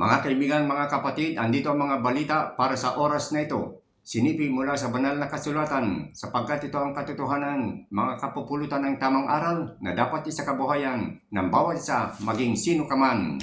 Mga kaibigan, mga kapatid, andito ang mga balita para sa oras na ito. Sinipi mula sa banal na kasulatan sapagkat ito ang katotohanan, mga kapupulutan ng tamang aral na dapat isa kabuhayan ng bawat isa maging sino ka man.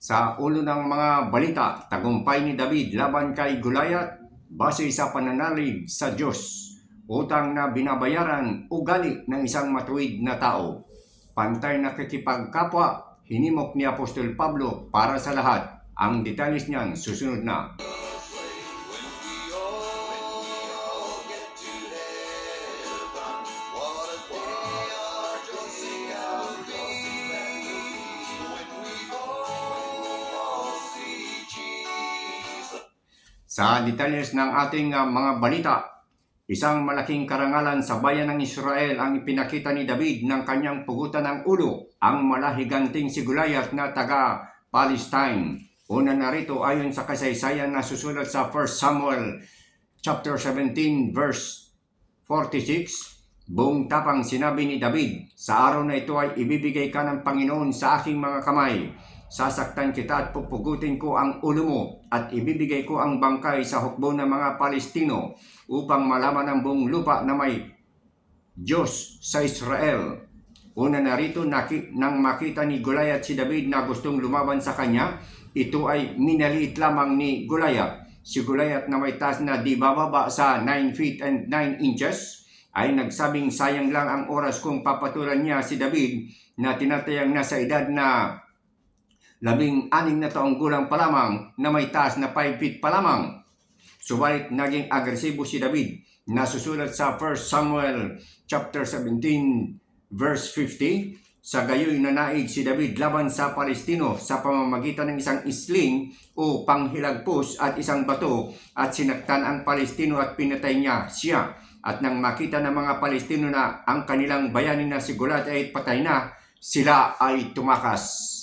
Sa ulo ng mga balita, tagumpay ni David laban kay Goliath base sa pananalig sa Diyos, utang na binabayaran, ugali ng isang matuwid na tao. Pantay na kikipagkapwa, hinimok ni Apostol Pablo para sa lahat. Ang detalye niyan susunod na. Sa detalles ng ating mga balita, isang malaking karangalan sa bayan ng Israel ang ipinakita ni David ng kanyang pugutan ng ulo, ang malahiganting si Goliath na taga-Palestine. Una narito ayon sa kasaysayan na susulat sa 1 Samuel chapter 17 verse 46, buong tapang sinabi ni David, sa araw na ito ay ibibigay ka ng Panginoon sa aking mga kamay. Sasaktan kita at pupugutin ko ang ulo mo at ibibigay ko ang bangkay sa hukbo ng mga Palestino upang malaman ng buong lupa na may Diyos sa Israel. Una narito, nang makita ni Goliath si David na gustong lumaban sa kanya, ito ay minaliit lamang ni Goliath. Si Goliath na may taas na di bababa sa 9 feet and 9 inches ay nagsabing sayang lang ang oras kung papatulan niya si David na tinatayang nasa edad na 16 na taong gulang pa lamang na may taas na 5 feet pa lamang. Subalit naging agresibo si David. Nasusulat sa 1 Samuel chapter 17 verse 50, sa gayoy nanaig si David laban sa Palestino sa pamamagitan ng isang isling o panghilagpos at isang bato at sinaktan ang Palestino at pinatay niya siya. At nang makita ng mga Palestino na ang kanilang bayanin na si Goliath ay patay na, sila ay tumakas.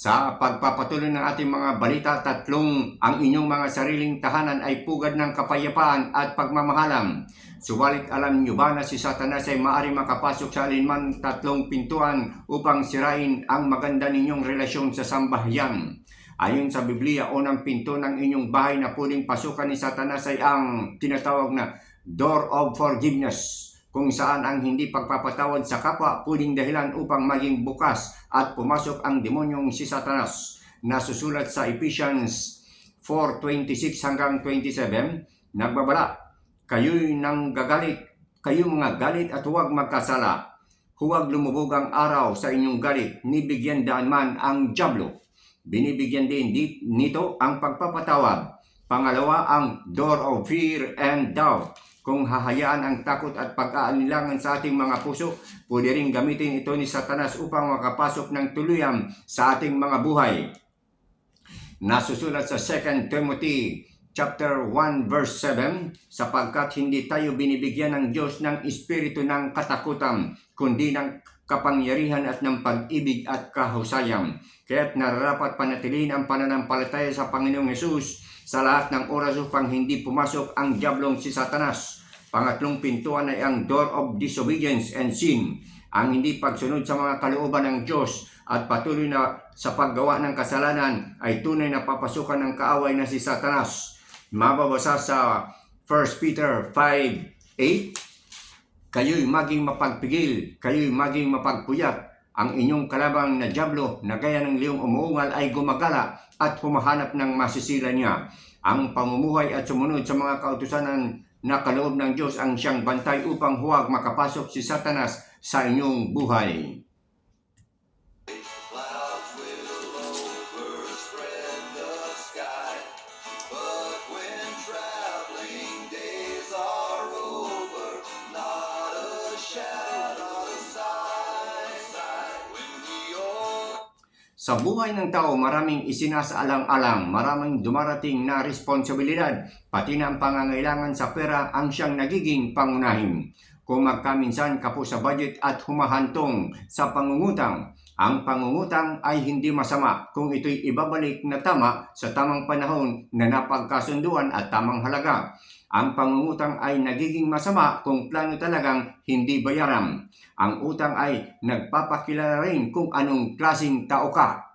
Sa pagpapatuloy ng ating mga balita, tatlong ang inyong mga sariling tahanan ay pugad ng kapayapaan at pagmamahalan. Subalit alam niyo ba na si Satanas ay maaaring makapasok sa alinman tatlong pintuan upang sirain ang maganda ninyong relasyon sa sambahayan? Ayon sa Biblia, unang pinto ng inyong bahay na pwedeng pasukan ni Satanas ay ang tinatawag na door of forgiveness, kung saan ang hindi pagpapatawad sa kapwa pwedeng dahilan upang maging bukas at pumasok ang demonyong si Satanas. Nasusulat sa Ephesians 4:26 hanggang 27, nagbabala, kayo'y nanggagalit, kayo mga galit at huwag magkasala. Huwag lumubog ang araw sa inyong galit, nibigyan daan man ang dyablo. Binibigyan din nito ang pagpapatawad. Pangalawa, ang door of fear and doubt. Kung hahayaan ang takot at pag-aalinlangan sa ating mga puso, pwede rin gamitin ito ni Satanas upang makapasok ng tuluyan sa ating mga buhay. Nasusulat sa 2 Timothy chapter 1 verse 7, sapagkat hindi tayo binibigyan ng Diyos ng espiritu ng katakutan, kundi ng kapangyarihan at ng pag-ibig at kahusayan. Kaya't nararapat panatilihin ang pananampalataya sa Panginoong Hesus sa lahat ng oras upang hindi pumasok ang diablong si Satanas. Pangatlong pintuan ay ang door of disobedience and sin, ang hindi pagsunod sa mga kalooban ng Diyos at patuloy na sa paggawa ng kasalanan ay tunay na papasukan ng kaaway na si Satanas. Mababasa sa 1 Peter 5:8, kayo'y maging mapagpigil, kayo'y maging mapagpuyat. Ang inyong kalabang na dyablo na gaya ng leong umuungal ay gumagala at humahanap ng masisila niya. Ang pamumuhay at sumunod sa mga kautusan na kaloob ng Diyos ang siyang bantay upang huwag makapasok si Satanas sa inyong buhay. Sa buhay ng tao, maraming isinasaalang-alang, maraming dumarating na responsibilidad, pati na ang pangangailangan sa pera ang siyang nagiging pangunahin. kung magkaminsan ka po sa budget at humahantong sa pangungutang. Ang pangungutang ay hindi masama kung ito'y ibabalik na tama sa tamang panahon na napagkasunduan at tamang halaga. Ang pangungutang ay nagiging masama kung plano talagang hindi bayaran. Ang utang ay nagpapakilala rin kung anong klaseng tao ka.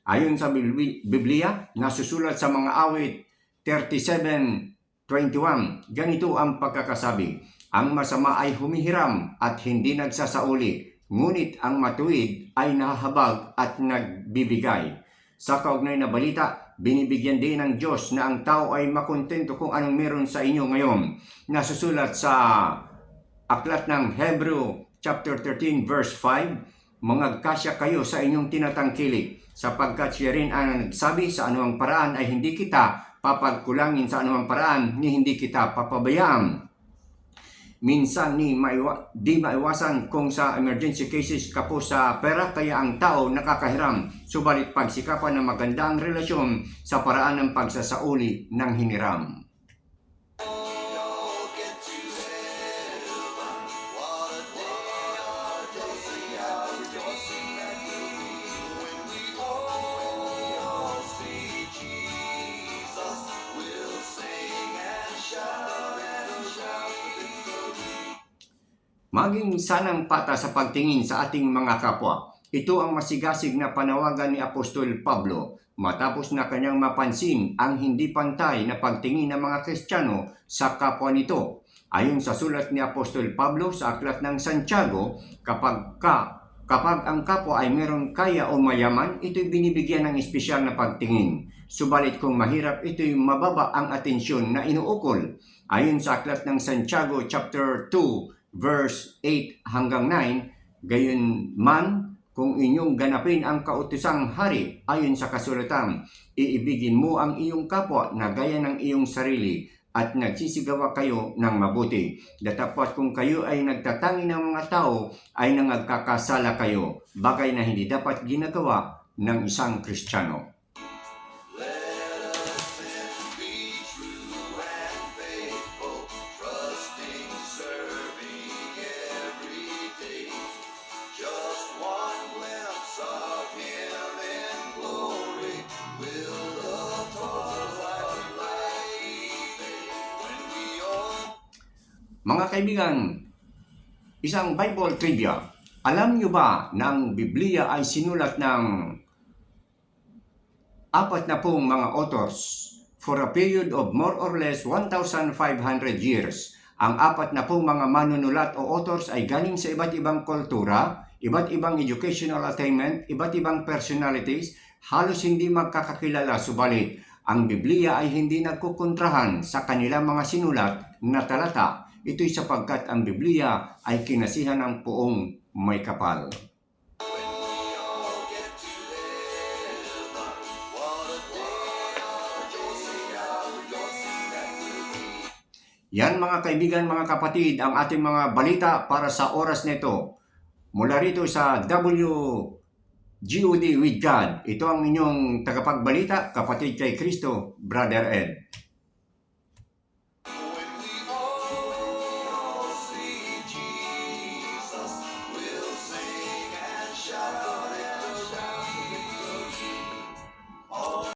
Ayon sa Biblia, nasusulat sa mga awit 37:21, ganito ang pagkakasabi, ang masama ay humihiram at hindi nagsasauli, ngunit ang matuwid ay nahahabag at nagbibigay. Sa kaugnay na balita, binibigyan din ng Diyos na ang tao ay makontento kung anong meron sa inyo ngayon. Nasusulat sa aklat ng Hebrew chapter 13 verse 5, mangagkasya kayo sa inyong tinatangkilik, sapagkat siya rin ang nagsabi, sa anumang paraan ay hindi kita papagkulangin, sa anumang paraan ni hindi kita papabayaan. Minsan di maiwasan kung sa emergency cases ka po sa pera, kaya ang tao nakakahiram. Subalit pagsikapan ng maganda ang relasyon sa paraan ng pagsasauli ng hiniram. Maging sanang pata sa pagtingin sa ating mga kapwa. Ito ang masigasig na panawagan ni Apostol Pablo matapos na kanyang mapansin ang hindi pantay na pagtingin ng mga Kristiyano sa kapwa nito. Ayon sa sulat ni Apostol Pablo sa aklat ng Santiago, kapag ang kapwa ay meron kaya o mayaman, ito'y binibigyan ng espesyal na pagtingin. Subalit kung mahirap, ito'y mababa ang atensyon na inuukol. Ayon sa aklat ng Santiago chapter 2 verse 8 hanggang 9, gayon man kung inyong ganapin ang kautusang hari ayon sa kasulatan, iibigin mo ang iyong kapwa na gaya ng iyong sarili at nagsisigawa kayo ng mabuti. Datapwat kung kayo ay nagtatangi ng mga tao ay nangagkakasala kayo, bagay na hindi dapat ginagawa ng isang Kristiyano. Mga kaibigan, isang Bible trivia. Alam nyo ba na ang Biblia ay sinulat ng 40 mga authors for a period of more or less 1,500 years? Ang 40 mga manunulat o authors ay galing sa iba't ibang kultura, iba't ibang educational attainment, iba't ibang personalities, halos hindi magkakakilala, subalit ang Biblia ay hindi nagkukontrahan sa kanilang mga sinulat na talata. Ito'y sapagkat ang Biblia ay kinasihan ng poong may kapal. Yan mga kaibigan, mga kapatid, ang ating mga balita para sa oras nito. Mula rito sa WGOD with God. Ito ang inyong tagapagbalita, kapatid kay Kristo, Brother Ed.